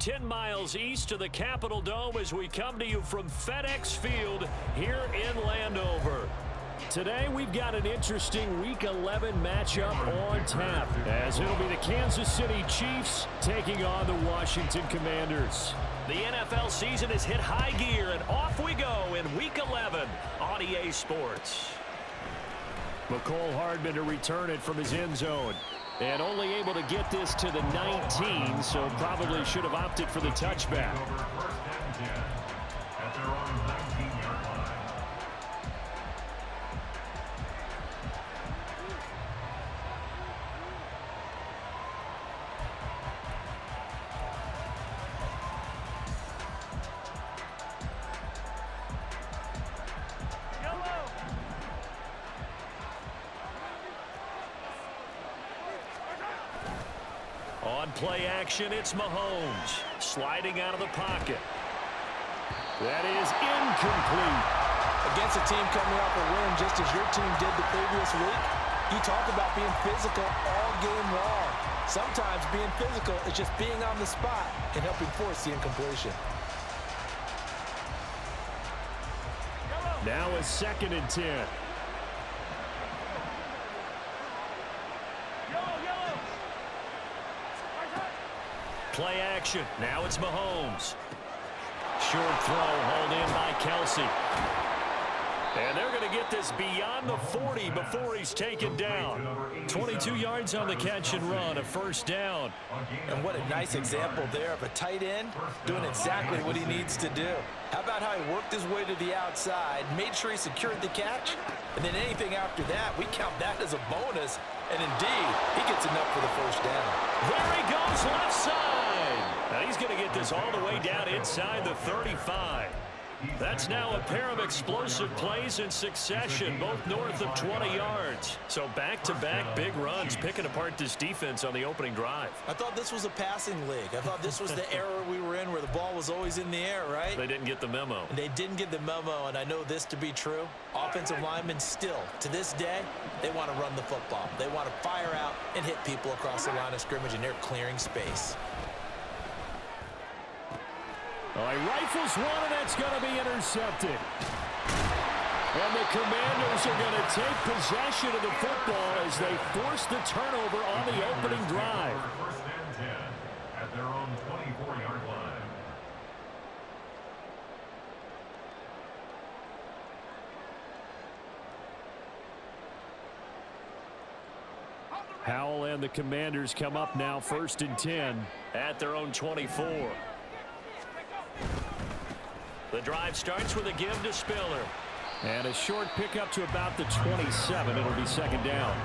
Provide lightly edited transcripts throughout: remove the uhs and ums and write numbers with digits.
10 miles east of the Capitol Dome as we come to you from FedEx Field here in Landover. Today we've got an interesting Week 11 matchup on tap, as it'll be the Kansas City Chiefs taking on the Washington Commanders. The NFL season has hit high gear, and off we go in Week 11 on EA Sports. McCole Hardman to return it from his end zone. And only able to get this to the 19, so probably should have opted for the touchback. On play action, it's Mahomes sliding out of the pocket. That is incomplete. Against a team coming off a win just as your team did the previous week, you talk about being physical all game long. Sometimes being physical is just being on the spot and helping force the incompletion. Now a 2nd and 10. Play action. Now it's Mahomes. Short throw hauled in by Kelsey. And they're going to get this beyond the 40 before he's taken down. 22 yards on the catch and run, a first down. And what a nice example there of a tight end doing exactly what he needs to do. How about how he worked his way to the outside, made sure he secured the catch, and then anything after that, we count that as a bonus. And indeed, he gets enough for the first down. There he goes, left side. Now he's going to get this all the way down inside the 35. That's now a pair of explosive plays in succession, both north of 20 yards. So back-to-back big runs, picking apart this defense on the opening drive. I thought this was a passing league. I thought this was the era we were in where the ball was always in the air, right? They didn't get the memo. And they didn't get the memo, and I know this to be true. Offensive linemen still, to this day, they want to run the football. They want to fire out and hit people across the line of scrimmage, and they're clearing space. He rifles one, and that's going to be intercepted. And the Commanders are going to take possession of the football as they force the turnover on the opening drive. First and 10 at their own 24-yard line. Howell and the Commanders come up now 1st and 10 at their own 24. The drive starts with a give to Spiller. And a short pickup to about the 27. It'll be 2nd down.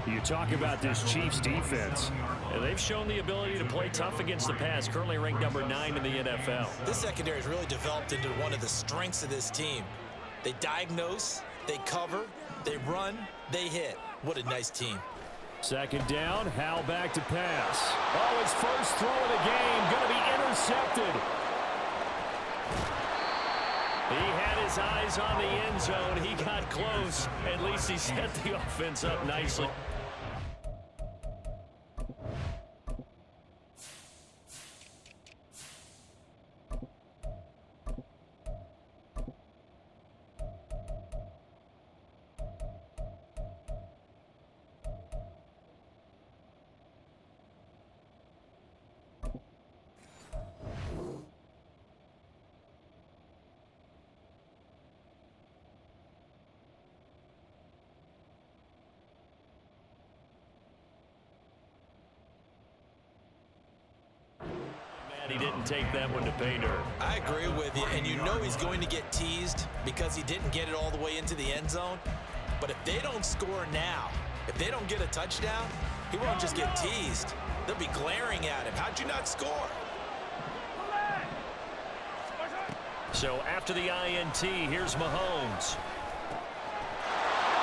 You talk about this Chiefs defense. And they've shown the ability to play tough against the pass, currently ranked number 9 in the NFL. This secondary has really developed into one of the strengths of this team. They diagnose, they cover, they run, they hit. What a nice team. 2nd down, Howell back to pass. Oh, his first throw of the game, going to be intercepted. He had his eyes on the end zone. He got close. At least he set the offense up nicely. He didn't take that one to pay dirt. I agree with you, and you know he's going to get teased because he didn't get it all the way into the end zone. But if they don't score now, if they don't get a touchdown, he won't just get teased. They'll be glaring at him. How'd you not score? So after the INT, here's Mahomes.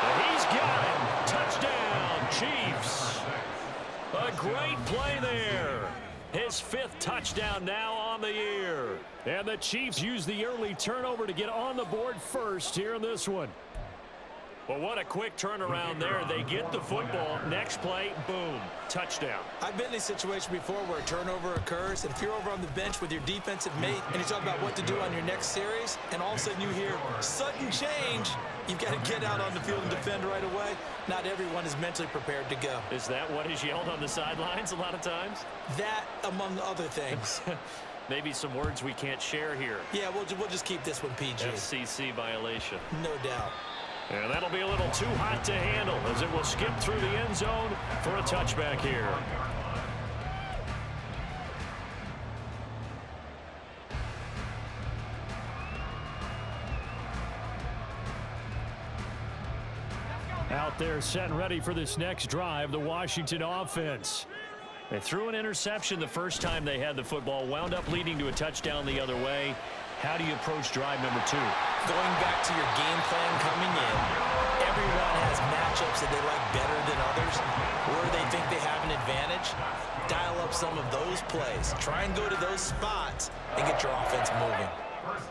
And he's got him. Touchdown, Chiefs. A great play there. His 5th touchdown now on the year. And the Chiefs use the early turnover to get on the board first here in this one. Well, what a quick turnaround there. They get the football. Next play, boom, touchdown. I've been in a situation before where a turnover occurs, and if you're over on the bench with your defensive mate and you talk about what to do on your next series, and all of a sudden you hear sudden change, you've got to get out on the field and defend right away. Not everyone is mentally prepared to go. Is that what is yelled on the sidelines a lot of times? That, among other things. Maybe some words we can't share here. Yeah, we'll just keep this one PG. FCC violation. No doubt. And that'll be a little too hot to handle as it will skip through the end zone for a touchback here. Out there set and ready for this next drive, the Washington offense. They threw an interception the first time they had the football, wound up leading to a touchdown the other way. How do you approach drive number 2? Going back to your game plan coming in, everyone has matchups that they like better than others, where they think they have an advantage. Dial up some of those plays. Try and go to those spots and get your offense moving.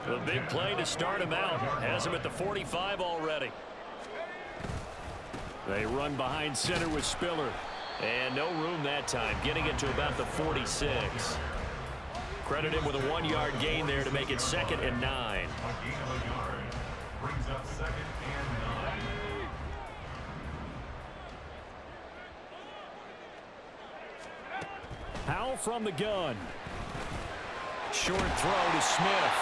The big play to start him out. Has him at the 45 already. They run behind center with Spiller. And no room that time, getting it to about the 46. Credit him with a 1-yard gain there to make it 2nd and 9. A gain of a yard brings up 2nd and 9. Howell from the gun. Short throw to Smith.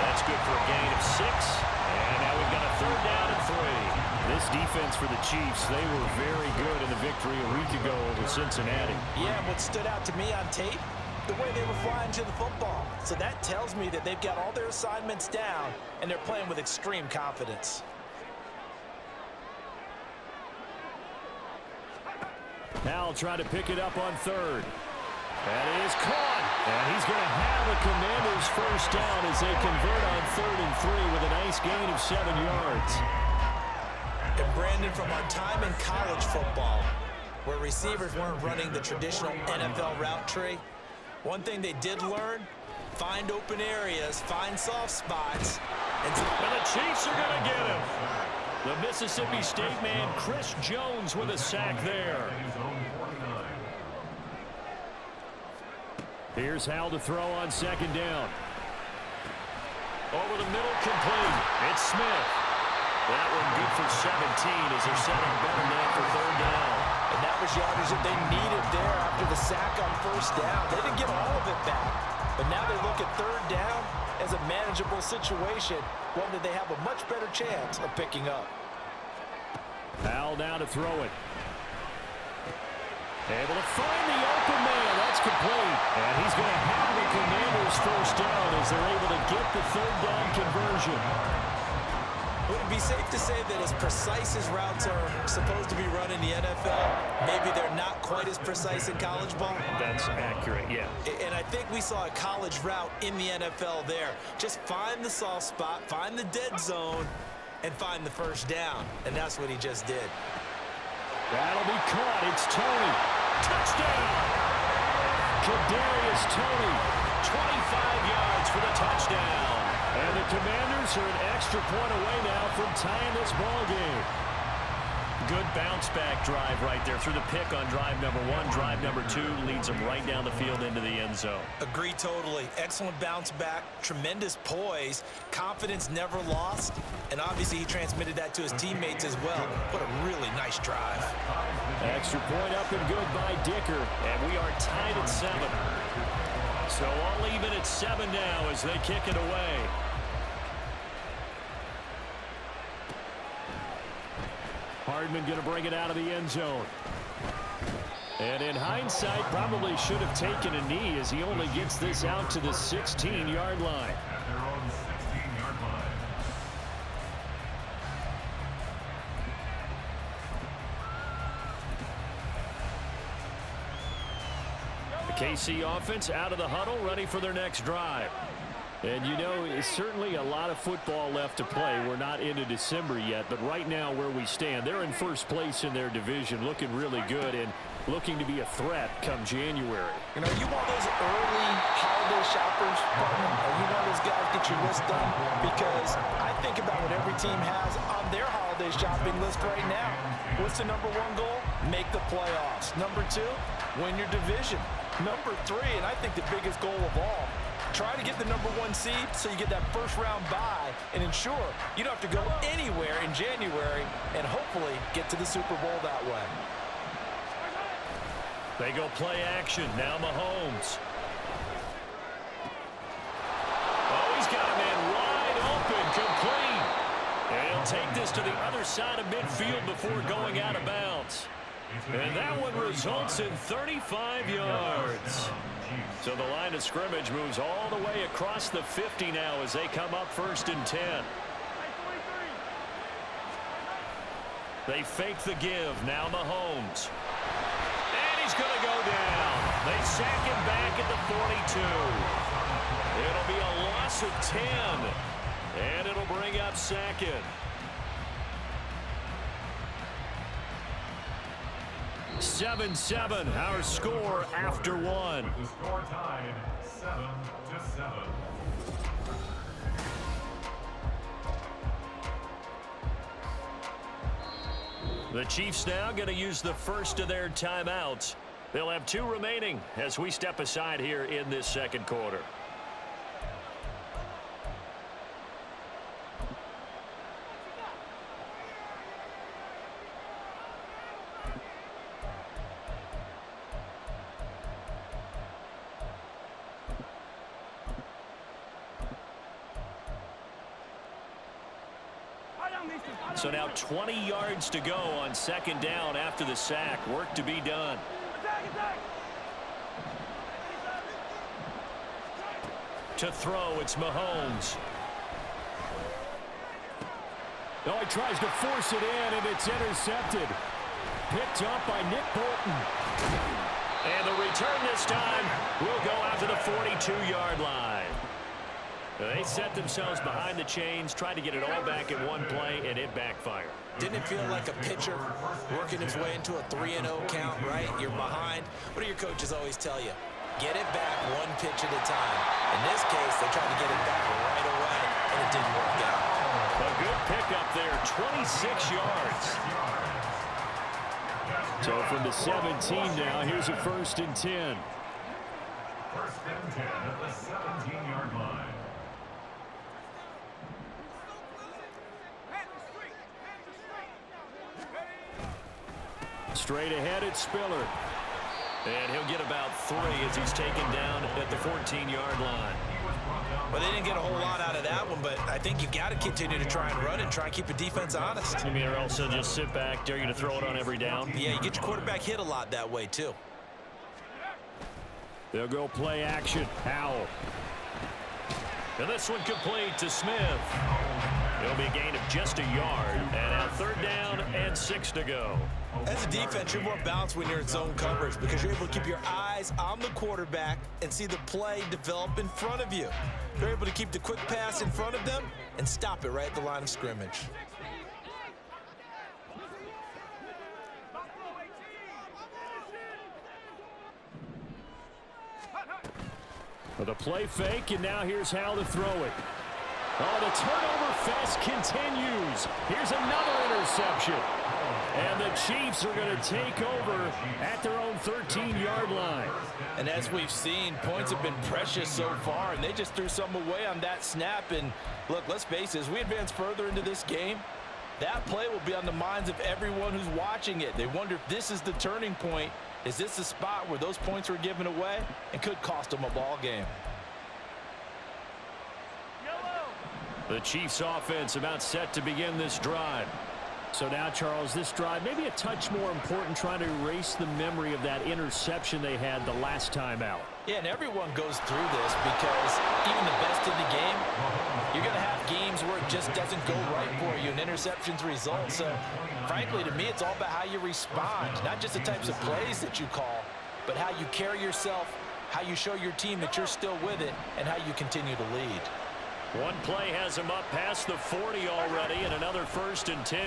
That's good for a gain of 6. And now we've got a 3rd down and 3. This defense for the Chiefs, they were very good in the victory a week ago over Cincinnati. Yeah, what stood out to me on tape, the way they were flying to the football. So that tells me that they've got all their assignments down, and they're playing with extreme confidence. Howell trying to pick it up on 3rd. That is caught. And he's going to have the Commanders' first down as they convert on 3rd and 3 with a nice gain of 7 yards. And Brandon, from our time in college football, where receivers weren't running the traditional NFL route tree, one thing they did learn, find open areas, find soft spots. And the Chiefs are going to get him. The Mississippi State man, Chris Jones, with a sack there. Here's Howell to throw on 2nd down. Over the middle, complete. It's Smith. That one good for 17 as they're setting better now for 3rd down. And that was yardage that they needed there after the sack on 1st down. They didn't get all of it back. But now they look at 3rd down as a manageable situation, one that they have a much better chance of picking up. Howell now to throw it. Able to find the open man. That's complete. And he's going to have the Commanders' first down as they're able to get the 3rd down conversion. Would it be safe to say that as precise as routes are supposed to be run in the NFL, maybe they're not quite as precise in college ball? That's accurate, yeah. And I think we saw a college route in the NFL there. Just find the soft spot, find the dead zone, and find the first down. And that's what he just did. That'll be caught. It's Tony. Touchdown! Kadarius Toney, 25 yards for the touchdown. And the Commanders are an extra point away now from tying this ball game. Good bounce-back drive right there through the pick on drive number 1. Drive number 2 leads them right down the field into the end zone. Agree totally. Excellent bounce back, tremendous poise, confidence never lost, and obviously he transmitted that to his teammates as well. What a really nice drive. Extra point up and good by Dicker, and we are tied at 7. So all even at 7 now as they kick it away. Hardman going to bring it out of the end zone. And in hindsight, probably should have taken a knee as he only gets this out to the 16-yard line. At their own 16-yard line. The KC offense out of the huddle, ready for their next drive. And you know, it's certainly a lot of football left to play. We're not into December yet, but right now where we stand, they're in first place in their division, looking really good and looking to be a threat come January. You know, you want those early holiday shoppers, partner, or you want those guys get get your list done, because I think about what every team has on their holiday shopping list right now. What's the #1 goal? Make the playoffs. #2, win your division. #3, and I think the biggest goal of all, try to get the #1 seed so you get that first-round bye and ensure you don't have to go anywhere in January and hopefully get to the Super Bowl that way. They go play action. Now Mahomes. Oh, he's got a man wide open, complete. And he'll take this to the other side of midfield before going out of bounds. And that one results in 35 yards. So the line of scrimmage moves all the way across the 50 now as they come up 1st and 10. They fake the give. Now Mahomes. And he's going to go down. They sack him back at the 42. It'll be a loss of 10. And it'll bring up 2nd. 7-7, our score after one. With the score tied 7-7. The Chiefs now going to use the first of their timeouts. They'll have 2 remaining as we step aside here in this 2nd quarter. So now 20 yards to go on 2nd down after the sack. Work to be done. To throw, it's Mahomes. Oh, he tries to force it in, and it's intercepted. Picked up by Nick Bolton. And the return this time will go out to the 42-yard line. They set themselves behind the chains, tried to get it all back in one play, and it backfired. Didn't it feel like a pitcher working his way into a 3-0 count, right? You're behind. What do your coaches always tell you? Get it back 1 pitch at a time. In this case, they tried to get it back right away, and it didn't work out. A good pickup there, 26 yards. So from the 17 now, here's a 1st and 10. 1st and 10 at the 17-yard line. Straight ahead, it's Spiller. And he'll get about 3 as he's taken down at the 14-yard line. Well, they didn't get a whole lot out of that one, but I think you've got to continue to try and run and try and keep the defense honest. You mean or also just sit back, dare you to throw it on every down? Yeah, you get your quarterback hit a lot that way, too. They'll go play action. Howell. And this one complete to Smith. It'll be a gain of just a yard. And now 3rd down and 6 to go. As a defense, you're more balanced when you're in zone coverage because you're able to keep your eyes on the quarterback and see the play develop in front of you. You're able to keep the quick pass in front of them and stop it right at the line of scrimmage. With a play fake, and now here's how to throw it. Oh, the turnover fest continues. Here's another interception. And the Chiefs are going to take over at their own 13-yard line. And as we've seen, points have been precious so far, and they just threw some away on that snap. And look, let's face it, as we advance further into this game, that play will be on the minds of everyone who's watching it. They wonder if this is the turning point. Is this the spot where those points were given away and could cost them a ball game? The Chiefs offense about set to begin this drive. So now, Charles, this drive maybe a touch more important, trying to erase the memory of that interception they had the last time out. Yeah, and everyone goes through this because even the best in the game, you're going to have games where it just doesn't go right for you and interceptions result. So, frankly, to me, it's all about how you respond, not just the types of plays that you call, but how you carry yourself, how you show your team that you're still with it, and how you continue to lead. One play has him up past the 40 already, and another 1st and 10.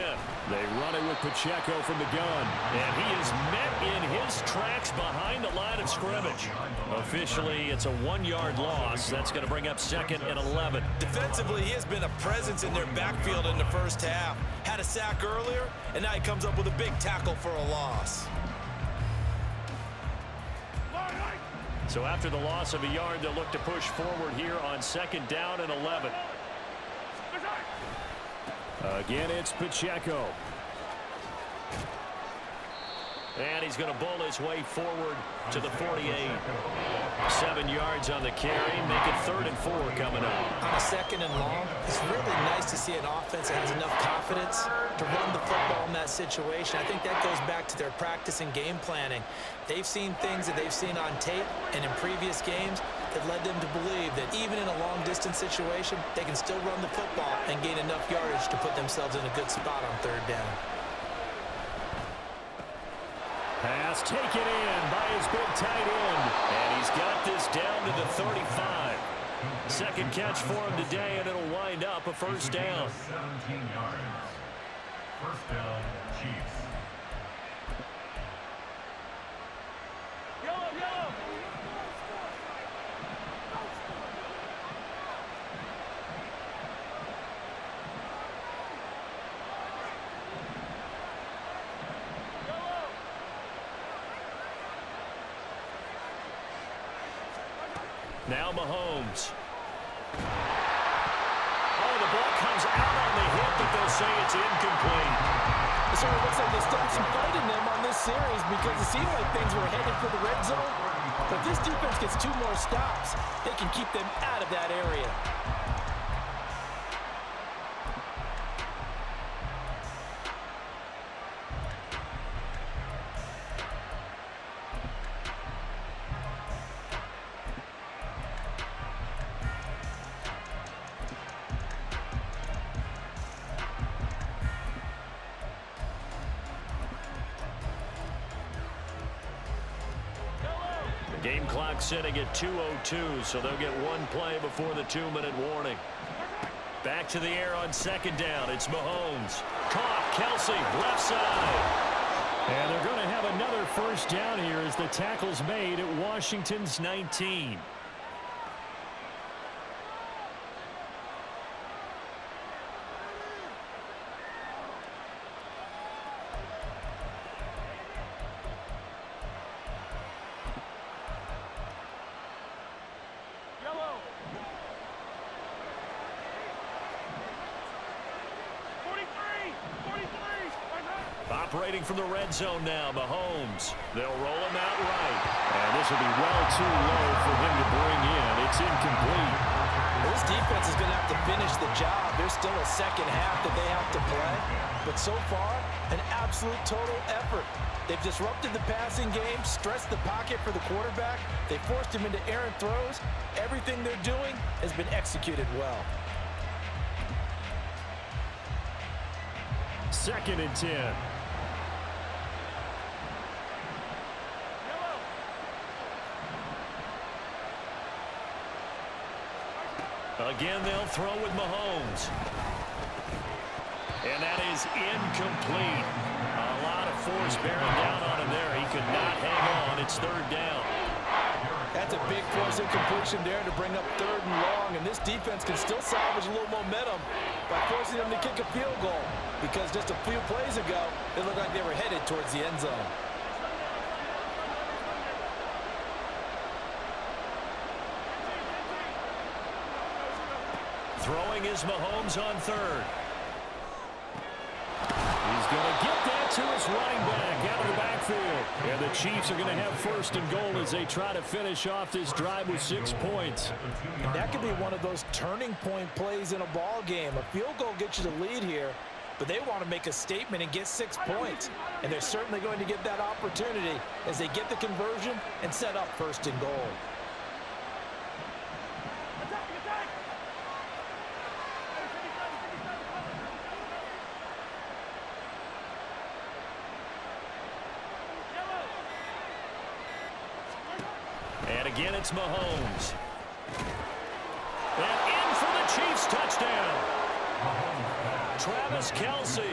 They run it with Pacheco from the gun, and he is met in his tracks behind the line of scrimmage. Officially, it's a 1-yard loss. That's going to bring up 2nd and 11. Defensively, he has been a presence in their backfield in the first half. Had a sack earlier, and now he comes up with a big tackle for a loss. So after the loss of a yard, they'll look to push forward here on 2nd down and 11. Again, it's Pacheco. And he's going to bowl his way forward to the 48. 7 yards on the carry, make it 3rd and 4 coming up. On a 2nd and long, it's really nice to see an offense that has enough confidence to run the football in that situation. I think that goes back to their practice and game planning. They've seen things that they've seen on tape and in previous games that led them to believe that even in a long-distance situation, they can still run the football and gain enough yardage to put themselves in a good spot on 3rd down. Pass taken in by his big tight end. And he's got this down to the 35. 2nd catch for him today, and it'll wind up a 1st down. 17 yards. 1st down, Chiefs. Now Mahomes. Oh, the ball comes out on the hit, but they'll say it's incomplete. It sort of looks like they started some fight in them on this series because it seemed like things were headed for the red zone. But this defense gets 2 more stops. They can keep them out of that area. Game clock sitting at 2:02, so they'll get 1 play before the 2-minute warning. Back to the air on 2nd down. It's Mahomes. Caught. Kelsey, left side. And they're going to have another 1st down here as the tackle's made at Washington's 19. Operating from the red zone now, Mahomes. They'll roll him out right. And this will be well too low for him to bring in. It's incomplete. This defense is going to have to finish the job. There's still a 2nd half that they have to play. But so far, an absolute total effort. They've disrupted the passing game, stressed the pocket for the quarterback. They forced him into errant throws. Everything they're doing has been executed well. 2nd and 10. Again, they'll throw with Mahomes. And that is incomplete. A lot of force bearing down on him there. He could not hang on. It's 3rd down. That's a big force incompletion there to bring up 3rd and long. And this defense can still salvage a little momentum by forcing them to kick a field goal. Because just a few plays ago, it looked like they were headed towards the end zone. Throwing is Mahomes on 3rd. He's going to get that to his running back out of the backfield. And the Chiefs are going to have 1st and goal as they try to finish off this drive with 6 points. And that could be one of those turning point plays in a ball game. A field goal gets you the lead here, but they want to make a statement and get 6 points. And they're certainly going to get that opportunity as they get the conversion and set up 1st and goal. And again, it's Mahomes. And in for the Chiefs Travis Kelce.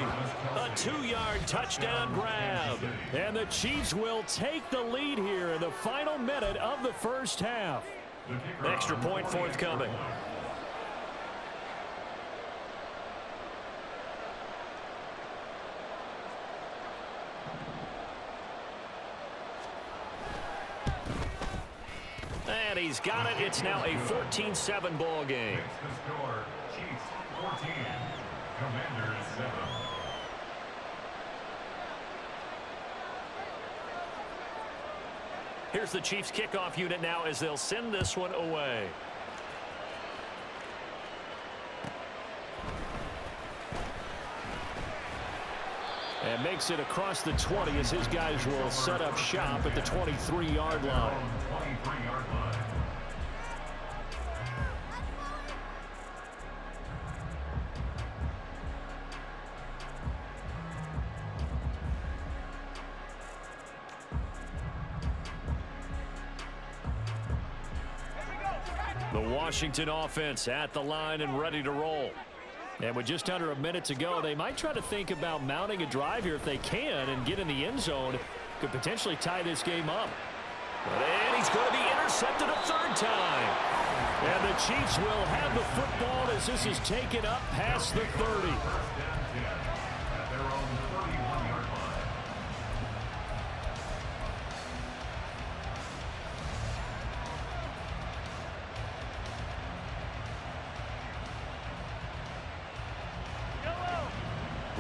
A 2-yard touchdown grab. And the Chiefs will take the lead here in the final minute of the first half. Extra point forthcoming. And he's got it. It's now a 14-7 ball game. Makes the score Chiefs 14, Commanders 7. Here's the Chiefs kickoff unit now as they'll send this one away. And makes it across the 20 as his guys will set up shop at the 23-yard line. 23-yard line. The Washington offense at the line and ready to roll. And with just under a minute to go, they might try to think about mounting a drive here if they can and get in the end zone. Could potentially tie this game up. And he's going to be intercepted a third time. And the Chiefs will have the football as this is taken up past the 30. First and 10 at their own 31-yard line.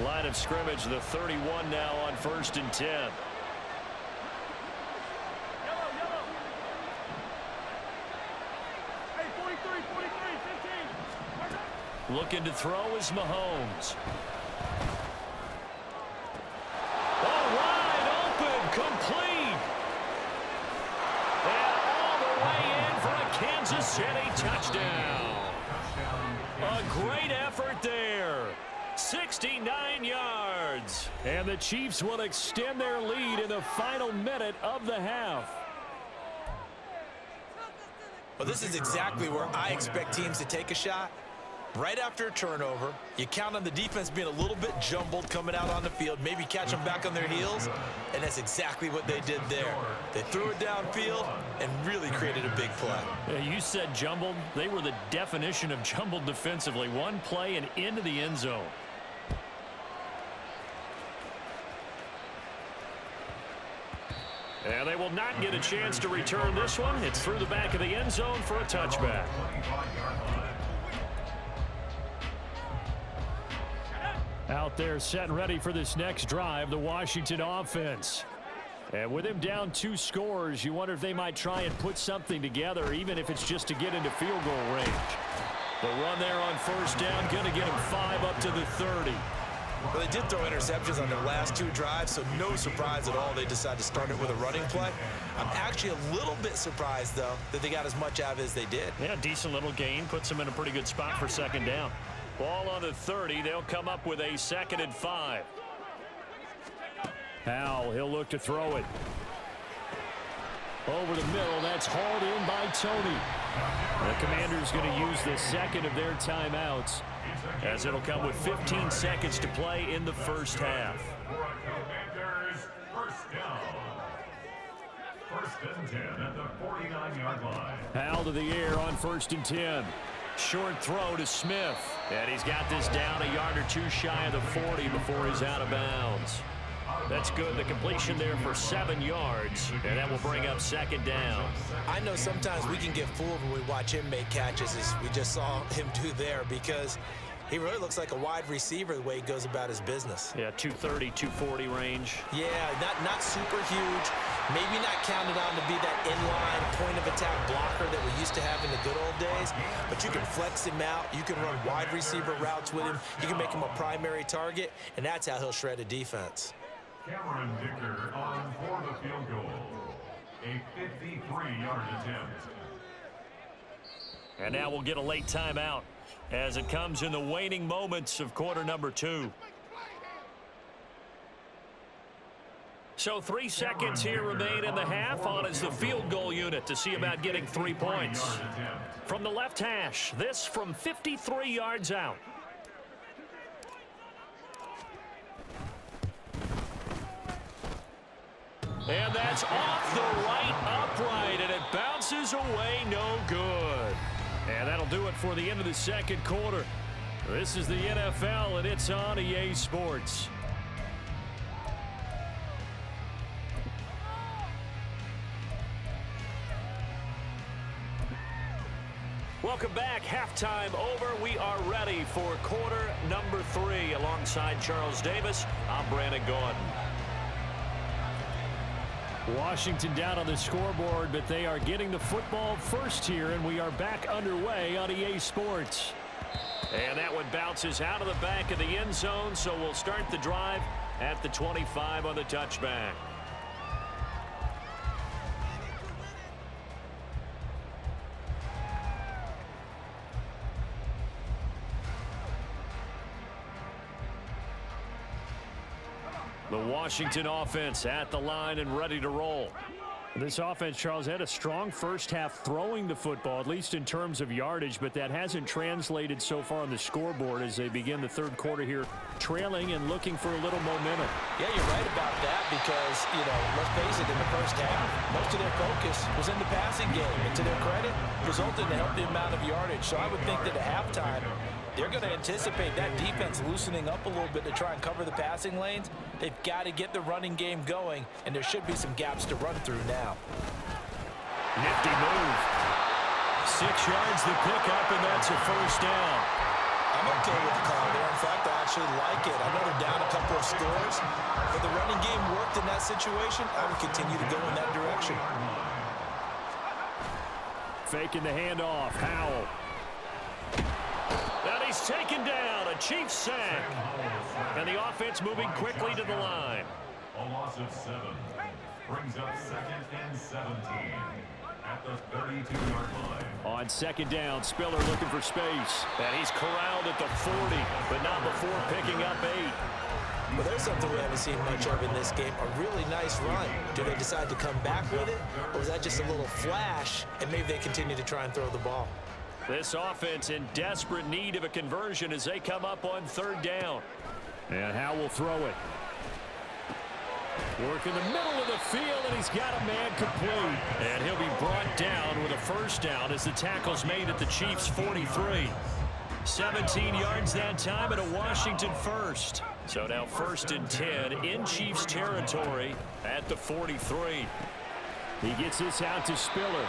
Line of scrimmage, the 31 now on 1st and 10. Looking to throw is Mahomes. Oh, wide open, complete. And all the way in for a Kansas City touchdown. A great effort there. 69 yards. And the Chiefs will extend their lead in the final minute of the half. Well, this is exactly where I expect teams to take a shot. Right after a turnover, you count on the defense being a little bit jumbled coming out on the field, maybe catch them back on their heels, and that's exactly what they did there. They threw it downfield and really created a big play. Yeah, you said jumbled. They were the definition of jumbled defensively. One play and into the end zone. And they will not get a chance to return this one. It's through the back of the end zone for a touchback. Out there set and ready for this next drive, the Washington offense. And with him down 2 scores, you wonder if they might try and put something together, even if it's just to get into field goal range. The run there on 1st down, going to get him 5 up to the 30. Well, they did throw interceptions on their last 2 drives, so no surprise at all they decided to start it with a running play. I'm actually a little bit surprised, though, that they got as much out of it as they did. Yeah, decent little gain. Puts them in a pretty good spot for 2nd down. Ball on the 30. They'll come up with a 2nd and 5. Howell, he'll look to throw it. Over the middle, that's hauled in by Tony. The Commanders going to use the 2nd of their timeouts, as it'll come with 15 seconds to play in the first half. First down. 1st and 10 at the 49-yard line. Howell to the air on 1st and 10. Short throw to Smith. And he's got this down a yard or 2 shy of the 40 before he's out of bounds. That's good. The completion there for 7 yards. And that will bring up 2nd down. I know sometimes we can get fooled when we watch him make catches, as we just saw him do there, because he really looks like a wide receiver the way he goes about his business. Yeah, 230, 240 range. Yeah, not super huge. Maybe not counted on to be that inline point-of-attack blocker that we used to have in the good old days. But you can flex him out. You can run wide receiver routes with him. You can make him a primary target, and that's how he'll shred a defense. Cameron Dicker on for the field goal. A 53-yard attempt. And now we'll get a late timeout as it comes in the waning moments of quarter number 2. So 3 seconds here remain in the half. On is the field goal unit to see about getting 3 points. From the left hash, this from 53 yards out. And that's off the right upright, and it bounces away no good. And that'll do it for the end of the second quarter. This is the NFL, and it's on EA Sports. Welcome back. Halftime over. We are ready for quarter number 3. Alongside Charles Davis, I'm Brandon Gordon. Washington down on the scoreboard, but they are getting the football first here, and we are back underway on EA Sports. And that one bounces out of the back of the end zone, so we'll start the drive at the 25 on the touchback. The Washington offense at the line and ready to roll. This offense, Charles, had a strong first half throwing the football, at least in terms of yardage, but that hasn't translated so far on the scoreboard as they begin the third quarter here, trailing and looking for a little momentum. Yeah, you're right about that because, let's face it, in the first half, most of their focus was in the passing game. And to their credit, resulted in a healthy amount of yardage. So I would think that at halftime, they're going to anticipate that defense loosening up a little bit to try and cover the passing lanes. They've got to get the running game going, and there should be some gaps to run through now. Nifty move. 6 yards the pickup, and that's a first down. I'm okay with the call there. In fact, I actually like it. I know they're down a couple of scores, but the running game worked in that situation. I would continue to go in that direction. Faking the handoff. Howell. And he's taken down. A Chiefs sack. And the offense moving quickly to the line. A loss of 7 brings up 2nd and 17 at the 32-yard line. On second down, Spiller looking for space. And he's corralled at the 40, but not before picking up 8. Well, there's something we haven't seen much of in this game, a really nice run. Do they decide to come back with it, or is that just a little flash, and maybe they continue to try and throw the ball? This offense in desperate need of a conversion as they come up on third down. And Howell will throw it. Work in the middle of the field, and he's got a man complete. And he'll be brought down with a first down as the tackle's made at the Chiefs' 43. 17 yards that time and a Washington first. So now 1st and 10 in Chiefs territory at the 43. He gets this out to Spiller.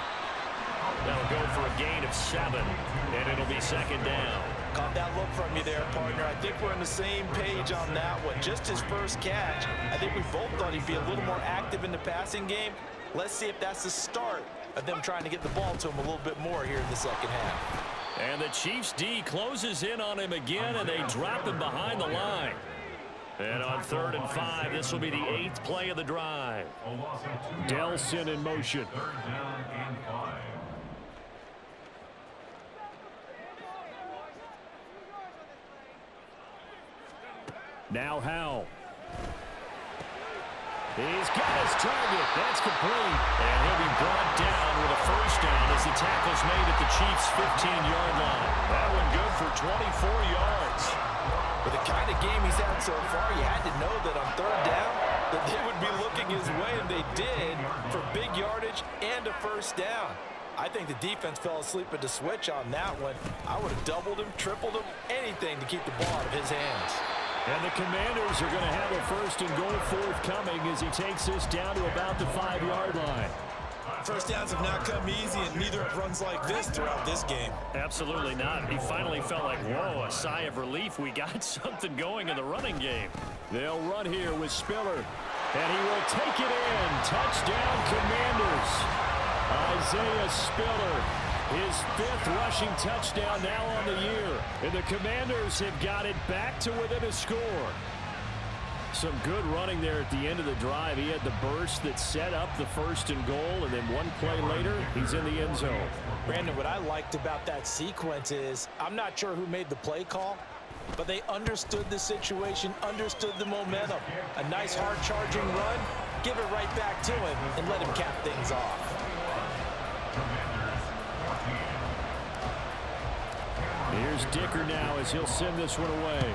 That'll go for a gain of 7, and it'll be second down. Caught that look from you there, partner. I think we're on the same page on that one. Just his first catch. I think we both thought he'd be a little more active in the passing game. Let's see if that's the start of them trying to get the ball to him a little bit more here in the second half. And the Chiefs D closes in on him again, and they drop him behind the line. And on 3rd and 5, this will be the 8th play of the drive. Delson in motion. 3rd down and 5. Now Howell. He's got his target. That's complete. And he'll be brought down with a first down as the tackle's made at the Chiefs' 15-yard line. That one good for 24 yards. With the kind of game he's had so far, you had to know that on 3rd down that they would be looking his way, and they did, for big yardage and a first down. I think the defense fell asleep at the switch on that one. I would have doubled him, tripled him, anything to keep the ball out of his hands. And the Commanders are going to have a 1st and goal forthcoming as he takes this down to about the 5-yard line. First downs have not come easy, and neither have runs like this throughout this game. Absolutely not. He finally felt like, whoa, a sigh of relief. We got something going in the running game. They'll run here with Spiller, and he will take it in. Touchdown, Commanders. Isaiah Spiller, his 5th rushing touchdown now on the year. And the Commanders have got it back to within a score. Some good running there at the end of the drive. He had the burst that set up the 1st and goal, and then one play later, he's in the end zone. Brandon, what I liked about that sequence is, I'm not sure who made the play call, but they understood the situation, understood the momentum. A nice hard-charging run, give it right back to him, and let him cap things off. Here's Dicker now as he'll send this one away.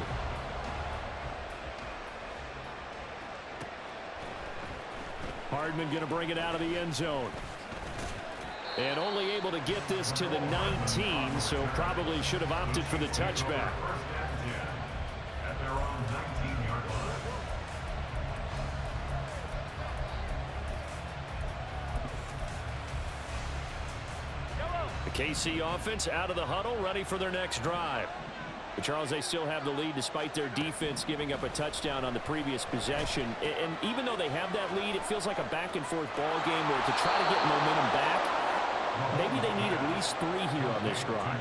Hardman going to bring it out of the end zone. And only able to get this to the 19, so probably should have opted for the touchback. At their own 19-yard line. The KC offense out of the huddle, ready for their next drive. But Charles, they still have the lead despite their defense giving up a touchdown on the previous possession. And even though they have that lead, it feels like a back-and-forth ball game where to try to get momentum back, maybe they need at least 3 here on this drive.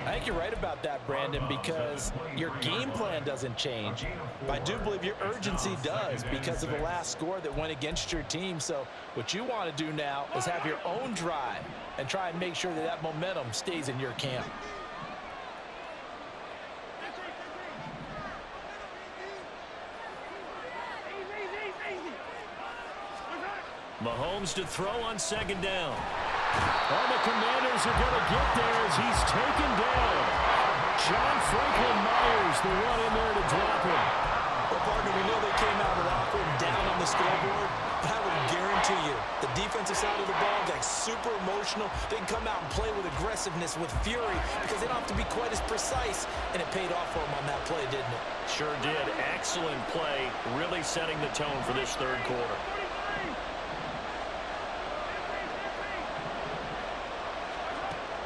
I think you're right about that, Brandon, because your game plan doesn't change. But I do believe your urgency does because of the last score that went against your team. So what you want to do now is have your own drive and try and make sure that that momentum stays in your camp. Mahomes to throw on second down. And the Commanders are going to get there as he's taken down. John Franklin Myers, the one in there to drop him. Well, partner, we know they came out with awkward down on the scoreboard, but I would guarantee you the defensive side of the ball got super emotional. They can come out and play with aggressiveness, with fury, because they don't have to be quite as precise, and it paid off for them on that play, didn't it? Sure did. Excellent play, really setting the tone for this third quarter.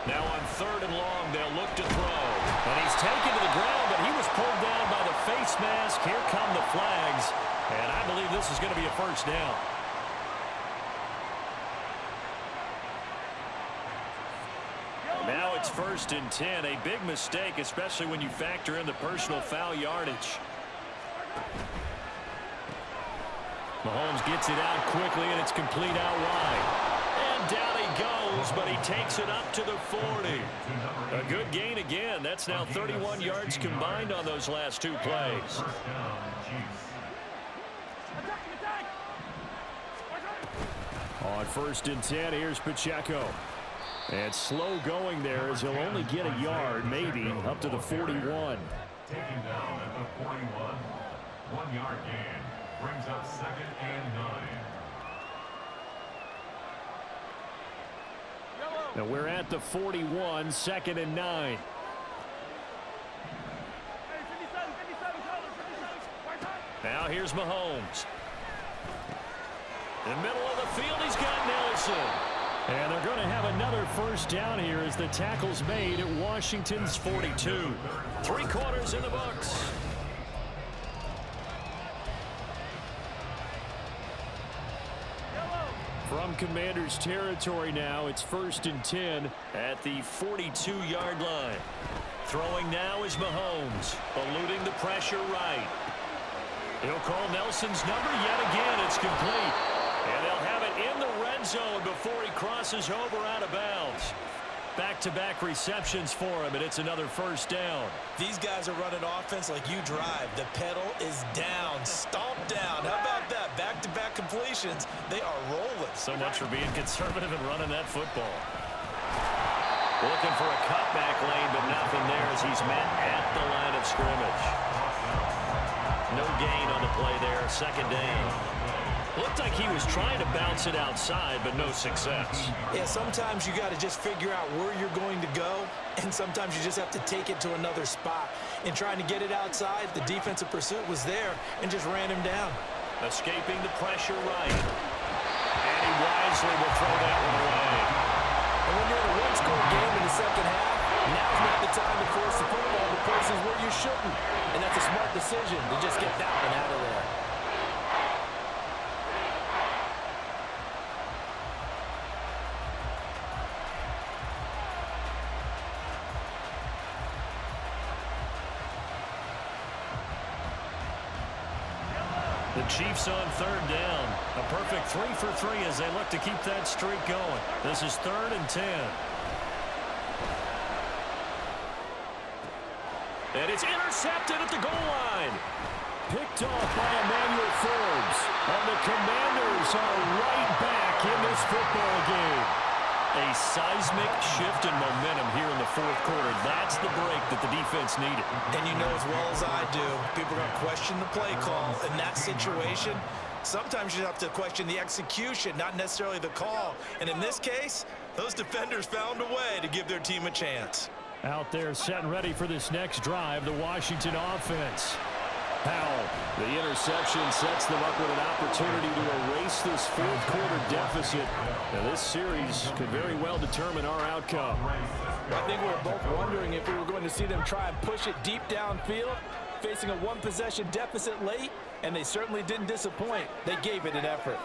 Now on third and long, they'll look to throw. And he's taken to the ground, but he was pulled down by the face mask. Here come the flags. And I believe this is going to be a first down. Now it's 1st and 10. A big mistake, especially when you factor in the personal foul yardage. Mahomes gets it out quickly, and it's complete out wide. And down he goes, but he takes it up to the 40. A good gain again. That's now 31 yards combined on those last 2 plays. On 1st and 10, here's Pacheco. And slow going there as he'll only get a yard, maybe, up to the 41. Taken down at the 41. 1-yard gain. Brings up 2nd and 9. Now we're at the 41, 2nd and 9. Now here's Mahomes. In the middle of the field, he's got Nelson. And they're going to have another first down here as the tackle's made at Washington's 42. 3 quarters in the books. From Commanders territory now, it's 1st and 10 at the 42-yard line. Throwing now is Mahomes, eluding the pressure right. He'll call Nelson's number yet again. It's complete. And they'll have it in the red zone before he crosses over out of bounds. Back-to-back receptions for him, and it's another first down. These guys are running offense like you drive. The pedal is down, stomp down. How about that? Back-to-back completions. They are rolling. So much for being conservative and running that football. Looking for a cutback lane, but nothing there as he's met at the line of scrimmage. No gain on the play there, 2nd down. Looked like he was trying to bounce it outside, but no success. Yeah, sometimes you got to just figure out where you're going to go, and sometimes you just have to take it to another spot. In trying to get it outside, the defensive pursuit was there and just ran him down. Escaping the pressure right. And he wisely will throw that one away. And when you're in a one-score game in the second half, now's not the time to force the football to places where you shouldn't. And that's a smart decision to just get that one out of there. The Chiefs on 3rd down. A perfect 3 for 3 as they look to keep that streak going. This is 3rd and 10. And it's intercepted at the goal line. Picked off by Emmanuel Forbes. And the Commanders are right back in this football game. A seismic shift in momentum here in the 4th quarter. That's the break that the defense needed. And you know as well as I do, people are going to question the play call. In that situation, Sometimes you have to question the execution, not necessarily the call. And in this case, those defenders found a way to give their team a chance. Out there set and ready for this next drive, the Washington offense. Powell, the interception sets them up with an opportunity to erase this fourth quarter deficit. Now this series could very well determine our outcome. I think we were both wondering if we were going to see them try and push it deep downfield, facing a one-possession deficit late, and they certainly didn't disappoint. They gave it an effort.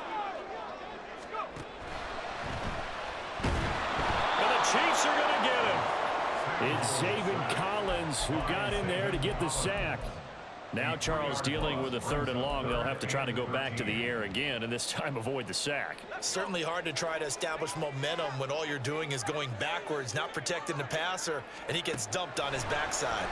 And the Chiefs are going to get him. It's Zaven Collins who got in there to get the sack. Now Charles dealing with a 3rd and long. They'll have to try to go back to the air again, and this time avoid the sack. Certainly hard to try to establish momentum when all you're doing is going backwards, not protecting the passer, and he gets dumped on his backside.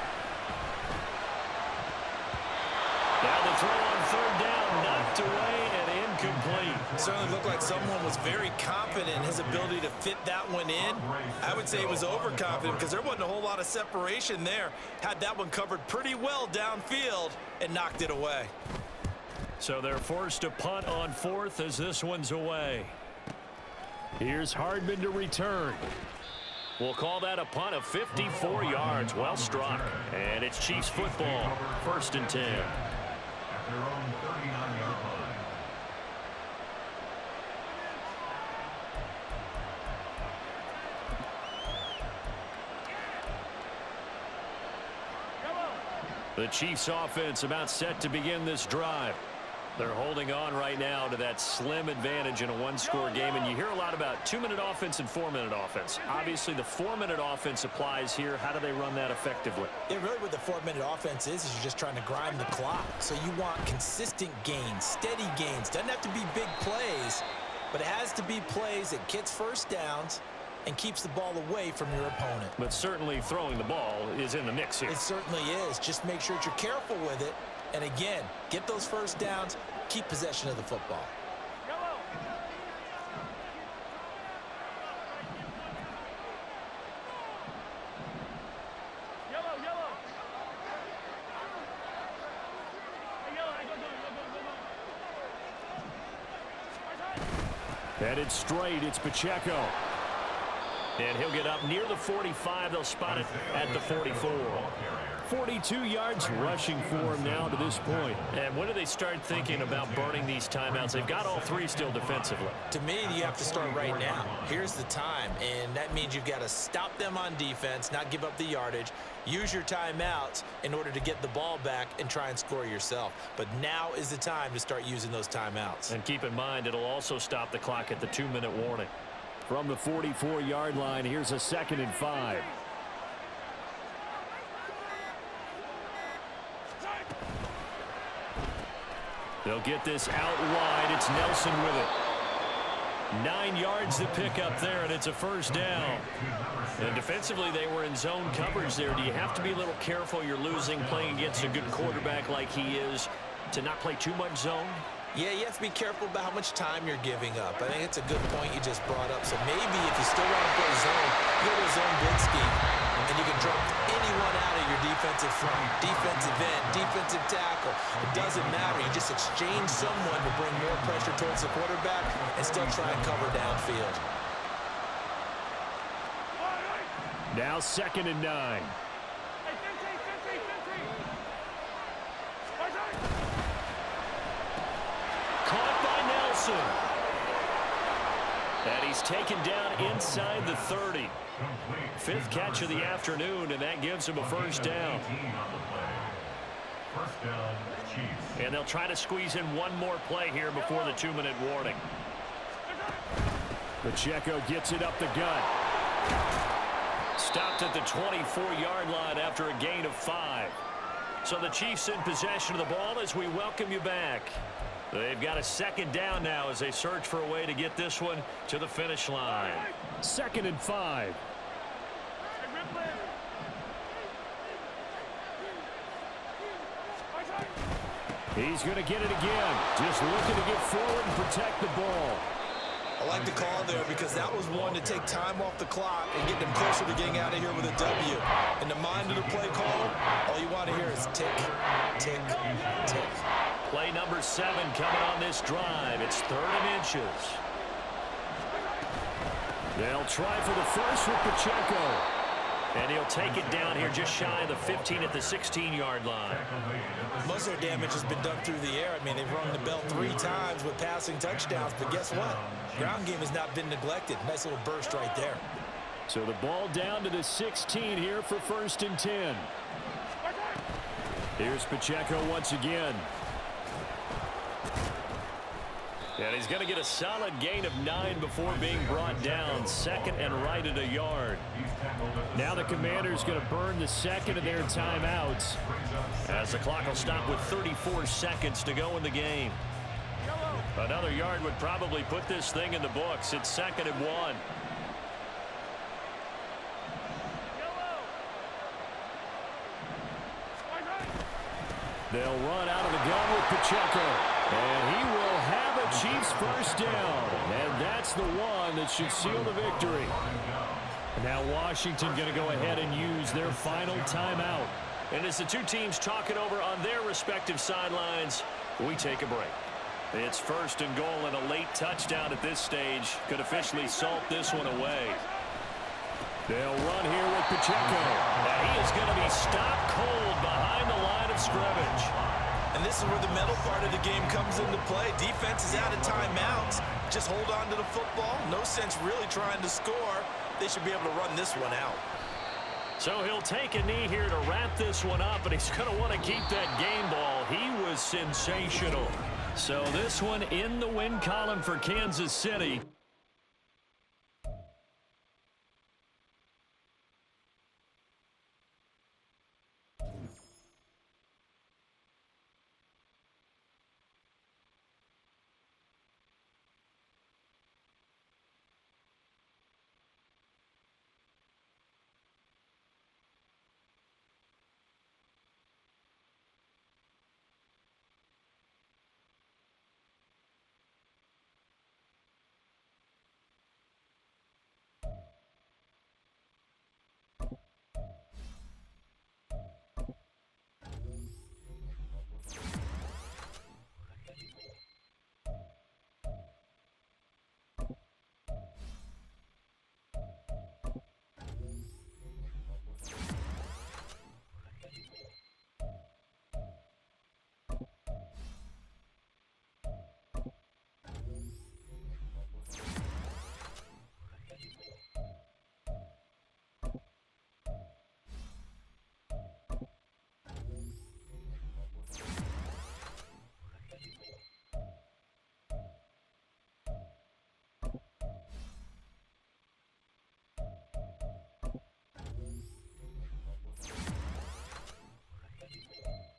Now the throw on 3rd down, knocked away and incomplete. Certainly looked like someone was very confident in his ability to fit that one in. I would say he was overconfident because there wasn't a whole lot of separation there. Had that one covered pretty well downfield and knocked it away. So they're forced to punt on 4th as this one's away. Here's Hardman to return. We'll call that a punt of 54 yards. Well struck. And it's Chiefs football. 1st and 10. At their own 39-yard line. The Chiefs offense about set to begin this drive. They're holding on right now to that slim advantage in a one-score game, and you hear a lot about 2-minute offense and 4-minute offense. Obviously, the 4-minute offense applies here. How do they run that effectively? Yeah, really what the 4-minute offense is you're just trying to grind the clock. So you want consistent gains, steady gains. Doesn't have to be big plays, but it has to be plays that gets first downs and keeps the ball away from your opponent. But certainly throwing the ball is in the mix here. It certainly is. Just make sure that you're careful with it. And again, get those first downs, keep possession of the football. Headed straight, it's Pacheco. And he'll get up near the 45. They'll spot it at the 44. 42 yards rushing for him now to this point. And when do they start thinking about burning these timeouts? They've got all 3 still defensively. To me, you have to start right now. Here's the time, and that means you've got to stop them on defense, not give up the yardage, use your timeouts in order to get the ball back and try and score yourself. But now is the time to start using those timeouts. And keep in mind, it'll also stop the clock at the 2-minute warning. From the 44-yard line, here's a 2nd and 5. They'll get this out wide. It's Nelson with it. 9 yards to pick up there, and it's a first down. And defensively, they were in zone coverage there. Do you have to be a little careful? You're losing, playing against a good quarterback like he is, to not play too much zone? Yeah, you have to be careful about how much time you're giving up. I think it's a good point you just brought up. So maybe if you still want to play zone, you go to a zone blitz scheme, and you can drop anyone out of your defensive front, defensive end, defensive tackle. It doesn't matter. You just exchange someone to bring more pressure towards the quarterback and still try and cover downfield. Now 2nd and 9. Caught by Nelson. And he's taken down inside the 30. 5th catch of the afternoon, and that gives him a first down. First down, Chiefs. And they'll try to squeeze in one more play here before the 2-minute warning. Pacheco gets it up the gut. Stopped at the 24-yard line after a gain of 5. So the Chiefs in possession of the ball as we welcome you back. They've got a 2nd down now as they search for a way to get this one to the finish line. 2nd and 5. He's going to get it again. Just looking to get forward and protect the ball. I like the call there because that was one to take time off the clock and get them closer to getting out of here with a W. In the mind of the play caller, all you want to hear is tick, tick, tick. Play number 7 coming on this drive. It's 3rd and inches. They'll try for the first with Pacheco. And he'll take it down here just shy of the 15 at the 16-yard line. Most of their damage has been done through the air. I mean, they've rung the bell 3 times with passing touchdowns. But guess what? Ground game has not been neglected. Nice little burst right there. So the ball down to the 16 here for 1st and 10. Here's Pacheco once again. And he's going to get a solid gain of 9 before being brought down. 2nd and right at a yard. Now the Commanders going to burn the 2nd of their timeouts, as the clock will stop with 34 seconds to go in the game. Another yard would probably put this thing in the books. It's 2nd and 1. They'll run out of the gun with Pacheco. And he will have a Chiefs first down. And that's the one that should seal the victory. Now Washington going to go ahead and use their final timeout. And as the two teams talk it over on their respective sidelines, we take a break. It's 1st and goal, and a late touchdown at this stage could officially salt this one away. They'll run here with Pacheco. And he is going to be stopped cold behind the line of scrimmage. And this is where the mental part of the game comes into play. Defense is out of timeouts. Just hold on to the football. No sense really trying to score. They should be able to run this one out. So he'll take a knee here to wrap this one up, and he's going to want to keep that game ball. He was sensational. So this one in the win column for Kansas City.